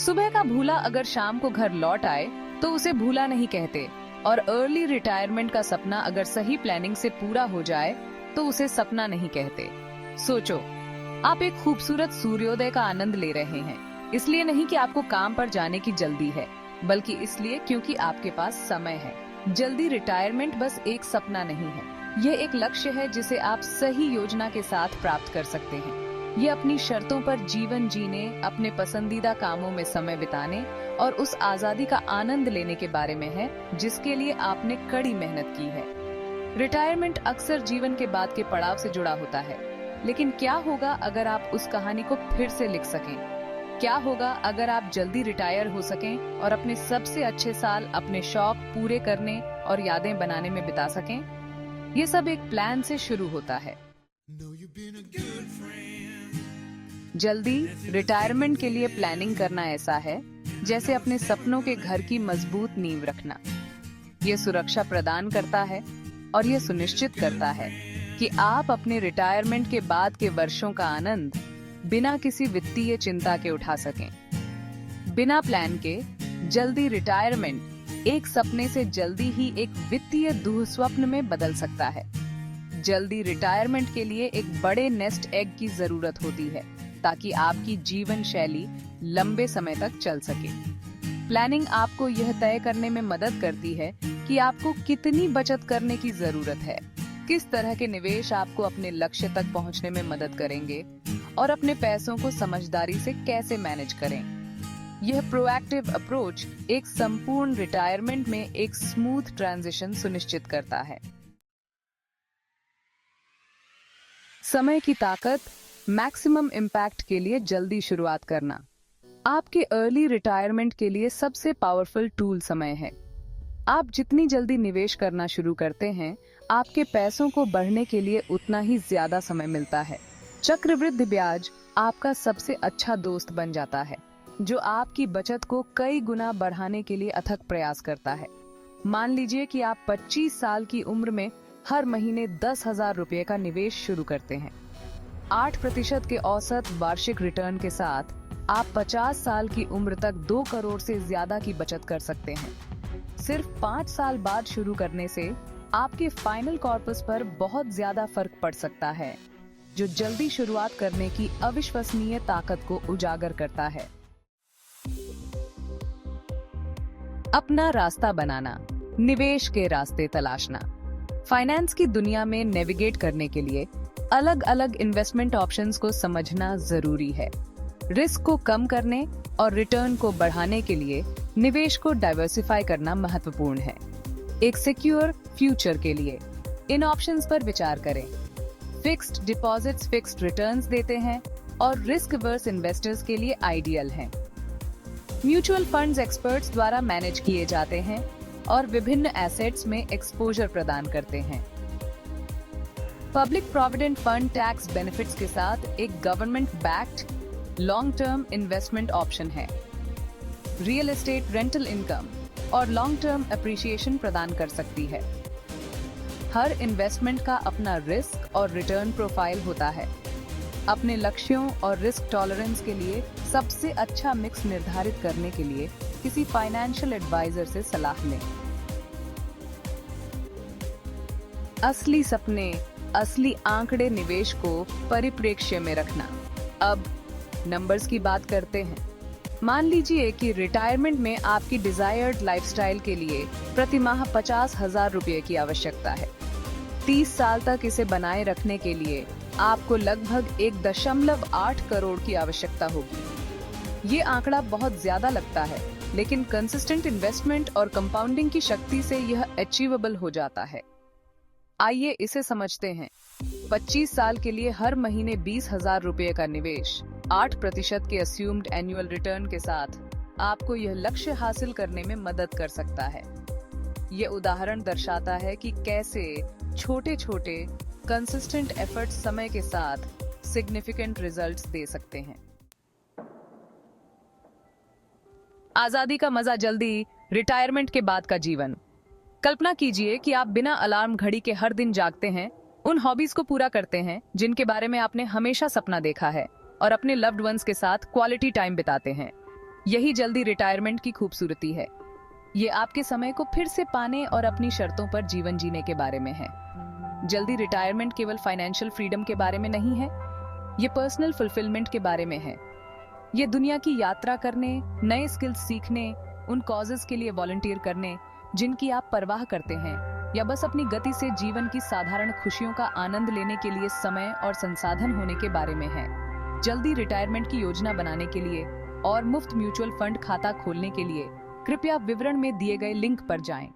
सुबह का भूला अगर शाम को घर लौट आए तो उसे भूला नहीं कहते, और अर्ली रिटायरमेंट का सपना अगर सही प्लानिंग से पूरा हो जाए तो उसे सपना नहीं कहते। सोचो, आप एक खूबसूरत सूर्योदय का आनंद ले रहे हैं, इसलिए नहीं कि आपको काम पर जाने की जल्दी है, बल्कि इसलिए क्योंकि आपके पास समय है। जल्दी रिटायरमेंट बस एक सपना नहीं है, यह एक लक्ष्य है जिसे आप सही योजना के साथ प्राप्त कर सकते हैं। ये अपनी शर्तों पर जीवन जीने, अपने पसंदीदा कामों में समय बिताने और उस आजादी का आनंद लेने के बारे में है जिसके लिए आपने कड़ी मेहनत की है। रिटायरमेंट अक्सर जीवन के बाद के पड़ाव से जुड़ा होता है, लेकिन क्या होगा अगर आप उस कहानी को फिर से लिख सकें? क्या होगा अगर आप जल्दी रिटायर हो सकें और अपने सबसे अच्छे साल अपने शौक पूरे करने और यादें बनाने में बिता सकें? ये सब एक प्लान से शुरू होता है। जल्दी रिटायरमेंट के लिए प्लानिंग करना ऐसा है जैसे अपने सपनों के घर की मजबूत नींव रखना। ये सुरक्षा प्रदान करता है और ये सुनिश्चित करता है कि आप अपने रिटायरमेंट के बाद के वर्षों का आनंद बिना किसी वित्तीय चिंता के उठा सकें। बिना प्लान के जल्दी रिटायरमेंट एक सपने से जल्दी ही एक वित्तीय दुःस्वप्न में बदल सकता है। जल्दी रिटायरमेंट के लिए एक बड़े नेस्ट एग की जरूरत होती है ताकि आपकी जीवन शैली लंबे समय तक चल सके। प्लानिंग आपको यह तय करने में मदद करती है कि आपको कितनी बचत करने की जरूरत है, किस तरह के निवेश आपको अपने लक्ष्य तक पहुंचने में मदद करेंगे और अपने पैसों को समझदारी से कैसे मैनेज करें। यह प्रोएक्टिव अप्रोच एक संपूर्ण रिटायरमेंट में एक स्मूथ ट्रांजिशन सुनिश्चित करता है। समय की ताकत, मैक्सिमम इम्पैक्ट के लिए जल्दी शुरुआत करना आपके अर्ली रिटायरमेंट के लिए सबसे पावरफुल टूल समय है। आप जितनी जल्दी निवेश करना शुरू करते हैं, आपके पैसों को बढ़ने के लिए उतना ही ज्यादा समय मिलता है। चक्रवृद्धि ब्याज आपका सबसे अच्छा दोस्त बन जाता है, जो आपकी बचत को कई गुना बढ़ाने के लिए अथक प्रयास करता है। मान लीजिए कि आप 25 साल की उम्र में हर महीने 10,000 रुपए का निवेश शुरू करते हैं। 8% के औसत वार्षिक रिटर्न के साथ आप 50 साल की उम्र तक 2 करोड़ से ज्यादा की बचत कर सकते हैं। सिर्फ 5 साल बाद शुरू करने से आपके फाइनल कॉर्पस पर बहुत ज्यादा फर्क पड़ सकता है, जो जल्दी शुरुआत करने की अविश्वसनीय ताकत को उजागर करता है। अपना रास्ता बनाना, निवेश के रास्ते तलाशना। फाइनेंस की दुनिया में नेविगेट करने के लिए अलग अलग इन्वेस्टमेंट ऑप्शंस को समझना जरूरी है। रिस्क को कम करने और रिटर्न को बढ़ाने के लिए निवेश को डाइवर्सिफाई करना महत्वपूर्ण है। एक सिक्योर फ्यूचर के लिए इन ऑप्शंस पर विचार करें। फिक्स्ड डिपॉजिट्स फिक्स्ड रिटर्न्स देते हैं और रिस्क अवर्स इन्वेस्टर्स के लिए आइडियल हैं। म्यूचुअल फंड्स एक्सपर्ट्स द्वारा मैनेज किए जाते हैं और विभिन्न एसेट्स में एक्सपोजर प्रदान करते हैं। Public provident fund tax benefits के साथ एक government backed long term investment option है। रियल एस्टेट रेंटल इनकम और लॉन्ग टर्म अप्रिसिएशन प्रदान कर सकती है। हर इन्वेस्टमेंट का अपना रिस्क और रिटर्न प्रोफाइल होता है। अपने लक्ष्यों और रिस्क टॉलरेंस के लिए सबसे अच्छा मिक्स निर्धारित करने के लिए किसी फाइनेंशियल एडवाइजर से सलाह लें। असली सपने, असली आंकड़े निवेश को परिप्रेक्ष्य में रखना। अब नंबर्स की बात करते हैं। मान लीजिए कि रिटायरमेंट में आपकी डिजायर्ड लाइफस्टाइल के लिए प्रति माह 50,000 रुपए की आवश्यकता है। 30 साल तक इसे बनाए रखने के लिए आपको लगभग 1.8 करोड़ की आवश्यकता होगी। ये आंकड़ा बहुत ज्यादा लगता है, लेकिन कंसिस्टेंट इन्वेस्टमेंट और कंपाउंडिंग की शक्ति से यह अचीवेबल हो जाता है। आइए इसे समझते हैं। 25 साल के लिए हर महीने 20,000 रुपए का निवेश 8% के अस्यूम्ड एनुअल रिटर्न के साथ आपको यह लक्ष्य हासिल करने में मदद कर सकता है। ये उदाहरण दर्शाता है कि कैसे छोटे छोटे कंसिस्टेंट एफर्ट्स समय के साथ सिग्निफिकेंट रिजल्ट्स दे सकते हैं। आजादी का मजा जल्दी रिटायरमेंट के बाद का जीवन। कल्पना कीजिए कि आप बिना अलार्म घड़ी के हर दिन जागते हैं, उन हॉबीज को पूरा करते हैं जिनके बारे में आपने हमेशा सपना देखा है और अपने लव्ड वंस के साथ क्वालिटी टाइम बिताते हैं। यही जल्दी रिटायरमेंट की खूबसूरती है। ये आपके समय को फिर से पाने और अपनी शर्तों पर जीवन जीने के बारे में है। जल्दी रिटायरमेंट केवल फाइनेंशियल फ्रीडम के बारे में नहीं है, ये पर्सनल फुलफिलमेंट के बारे में है। ये दुनिया की यात्रा करने, नए स्किल्स सीखने, उन कॉजेस के लिए वॉलंटियर करने जिनकी आप परवाह करते हैं, या बस अपनी गति से जीवन की साधारण खुशियों का आनंद लेने के लिए समय और संसाधन होने के बारे में है। जल्दी रिटायरमेंट की योजना बनाने के लिए और मुफ्त म्यूचुअल फंड खाता खोलने के लिए कृपया विवरण में दिए गए लिंक पर जाएं।